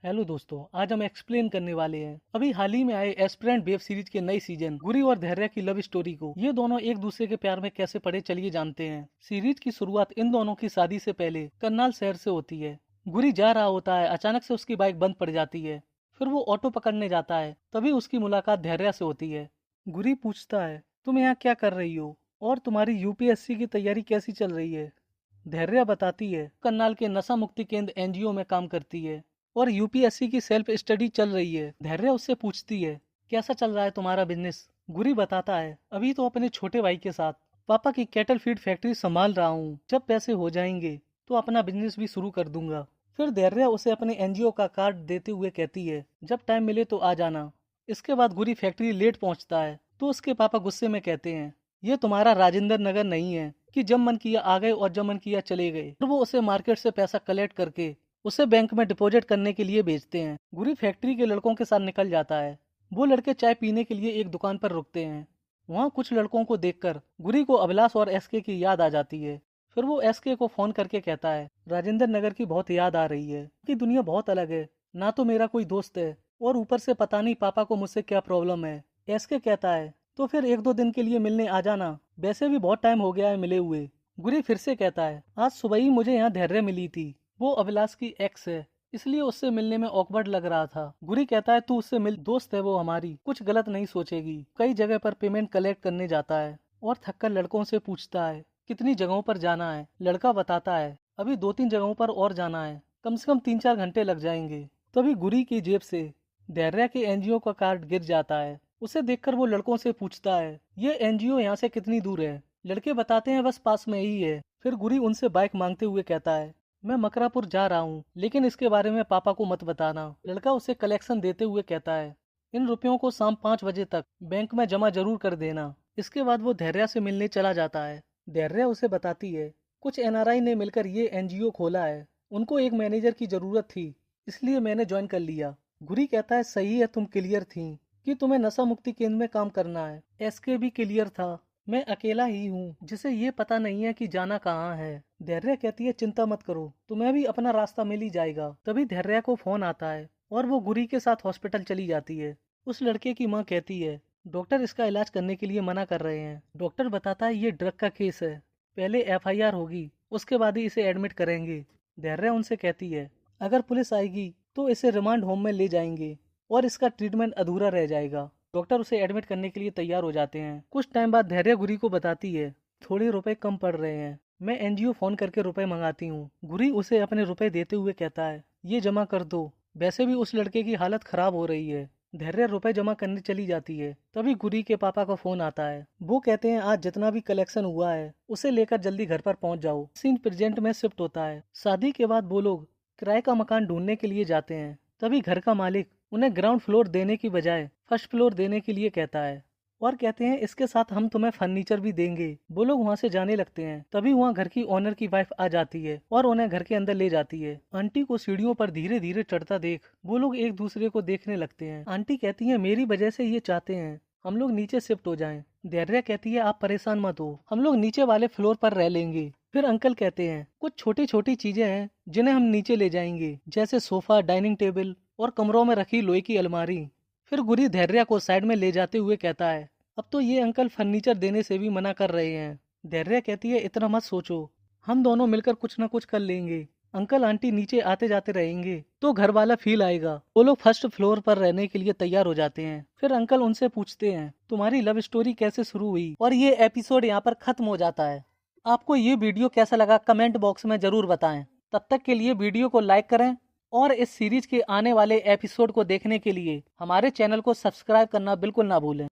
Hello दोस्तों, आज हम एक्सप्लेन करने वाले हैं अभी हाल ही में आए एस्पिरेंट वेब सीरीज के नए सीजन गुरी और धैर्य की लव स्टोरी को। ये दोनों एक दूसरे के प्यार में कैसे पड़े चलिए जानते हैं। सीरीज की शुरुआत इन दोनों की शादी से पहले करनाल शहर से होती है। गुरी जा रहा होता है, अचानक से उसकी बाइक बंद पड़ जाती है। फिर वो ऑटो पकड़ने जाता है, तभी उसकी मुलाकात धैर्य से होती है। गुरी पूछता है, तुम यहाँ क्या कर रही हो और तुम्हारी यूपीएससी की तैयारी कैसी चल रही है। धैर्य बताती है करनाल के नशा मुक्ति केंद्र एनजीओ में काम करती है और यूपीएससी की सेल्फ स्टडी चल रही है। धैर्य उससे पूछती है, कैसा चल रहा है तुम्हारा बिजनेस। गुरी बताता है, अभी तो अपने छोटे भाई के साथ पापा की कैटल फीड फैक्ट्री संभाल रहा हूँ, जब पैसे हो जाएंगे तो अपना बिजनेस भी शुरू कर दूंगा। फिर धैर्य उसे अपने एनजीओ का कार्ड देते हुए कहती है, जब टाइम मिले तो आ जाना। इसके बाद गुरी फैक्ट्री लेट पहुंचता है तो उसके पापा गुस्से में कहते हैं, ये तुम्हारा राजेंद्र नगर नहीं है कि जब मन किया आ गए और जब मन किया चले गए। और वो उसे मार्केट से पैसा कलेक्ट करके उसे बैंक में डिपॉजिट करने के लिए भेजते हैं। गुरी फैक्ट्री के लड़कों के साथ निकल जाता है। वो लड़के चाय पीने के लिए एक दुकान पर रुकते हैं। वहाँ कुछ लड़कों को देखकर गुरी को अभिलाष और एसके की याद आ जाती है। फिर वो एसके को फोन करके कहता है, राजेंद्र नगर की बहुत याद आ रही है, कि दुनिया बहुत अलग है, ना तो मेरा कोई दोस्त है और ऊपर से पता नहीं पापा को मुझसे क्या प्रॉब्लम है। एसके कहता है, तो फिर एक दो दिन के लिए मिलने आ जाना, वैसे भी बहुत टाइम हो गया है मिले हुए। गुरी फिर से कहता है, आज सुबह ही मुझे यहाँ धैर्य मिली थी, वो अभिलाष की एक्स है, इसलिए उससे मिलने में ऑकवर्ड लग रहा था। गुरी कहता है, तू उससे मिल, दोस्त है वो हमारी, कुछ गलत नहीं सोचेगी। कई जगह पर पेमेंट कलेक्ट करने जाता है और थककर लड़कों से पूछता है कितनी जगहों पर जाना है। लड़का बताता है, अभी 2-3 जगहों पर और जाना है, कम से कम 3-4 घंटे लग जाएंगे। तभी गुरी की जेब से धैर्य के एनजीओ का कार्ड गिर जाता है। उसे देखकर वो लड़कों से पूछता है, ये एनजीओ यहाँ से कितनी दूर है। लड़के बताते हैं, बस पास में ही है। फिर गुरी उनसे बाइक मांगते हुए कहता है, मैं मकरापुर जा रहा हूँ, लेकिन इसके बारे में पापा को मत बताना। लड़का उसे कलेक्शन देते हुए कहता है, इन रुपयों को शाम 5 बजे तक बैंक में जमा जरूर कर देना। इसके बाद वो धैर्य से मिलने चला जाता है। धैर्य उसे बताती है, कुछ एनआरआई ने मिलकर ये एनजीओ खोला है, उनको एक मैनेजर की जरूरत थी, इसलिए मैंने ज्वाइन कर लिया। गुरी कहता है, सही है, तुम क्लियर थी कि तुम्हें नशा मुक्ति केंद्र में काम करना है। एसके भी क्लियर था, मैं अकेला ही हूँ जिसे ये पता नहीं है कि जाना कहाँ है। धैर्य कहती है, चिंता मत करो, तुम्हें भी अपना रास्ता मिल ही जाएगा। तभी धैर्य को फोन आता है और वो गुरी के साथ हॉस्पिटल चली जाती है। उस लड़के की माँ कहती है, डॉक्टर इसका इलाज करने के लिए मना कर रहे हैं। डॉक्टर बताता है, ये ड्रग का केस है, पहले एफआईआर होगी, उसके बाद ही इसे एडमिट करेंगे। धैर्य उनसे कहती है, अगर पुलिस आएगी तो इसे रिमांड होम में ले जाएंगे और इसका ट्रीटमेंट अधूरा रह जाएगा। डॉक्टर उसे एडमिट करने के लिए तैयार हो जाते हैं। कुछ टाइम बाद धैर्य गुरी को बताती है, थोड़े रुपए कम पड़ रहे हैं, मैं एनजीओ फोन करके रुपए मंगाती हूँ। गुरी उसे अपने रुपए देते हुए कहता है, ये जमा कर दो, वैसे भी उस लड़के की हालत खराब हो रही है। धैर्य रुपए जमा करने चली जाती है। तभी गुरी के पापा का फोन आता है। वो कहते हैं, आज जितना भी कलेक्शन हुआ है उसे लेकर जल्दी घर पर पहुंच जाओ। सीन प्रेजेंट में शिफ्ट होता है। शादी के बाद वो लोग किराए का मकान ढूंढने के लिए जाते हैं। तभी घर का मालिक उन्हें ग्राउंड फ्लोर देने की बजाय फर्स्ट फ्लोर देने के लिए कहता है और कहते हैं, इसके साथ हम तुम्हें फर्नीचर भी देंगे। वो लोग वहाँ से जाने लगते हैं। तभी वहाँ घर की ओनर की वाइफ आ जाती है और उन्हें घर के अंदर ले जाती है। आंटी को सीढ़ियों पर धीरे धीरे चढ़ता देख वो लोग एक दूसरे को देखने लगते हैं। आंटी कहती है, मेरी वजह से ये चाहते हैं हम लोग नीचे शिफ्ट हो जाएं। धैर्य कहती है, आप परेशान मत हो, हम लोग नीचे वाले फ्लोर पर रह लेंगे। फिर अंकल कहते हैं, कुछ छोटी छोटी चीजें हैं जिन्हें हम नीचे ले जाएंगे, जैसे सोफा, डाइनिंग टेबल और कमरों में रखी लोहे की अलमारी। फिर गुरी धैर्य को साइड में ले जाते हुए कहता है, अब तो ये अंकल फर्नीचर देने से भी मना कर रहे हैं। धैर्य कहती है, इतना मत सोचो, हम दोनों मिलकर कुछ न कुछ कर लेंगे। अंकल आंटी नीचे आते जाते रहेंगे तो घर वाला फील आएगा। वो लोग फर्स्ट फ्लोर पर रहने के लिए तैयार हो जाते हैं। फिर अंकल उनसे पूछते हैं, तुम्हारी लव स्टोरी कैसे शुरू हुई। और ये एपिसोड यहाँ पर खत्म हो जाता है। आपको ये वीडियो कैसा लगा कमेंट बॉक्स में जरूर बताएं। तब तक के लिए वीडियो को लाइक करें और इस सीरीज के आने वाले एपिसोड को देखने के लिए हमारे चैनल को सब्सक्राइब करना बिल्कुल ना भूलें।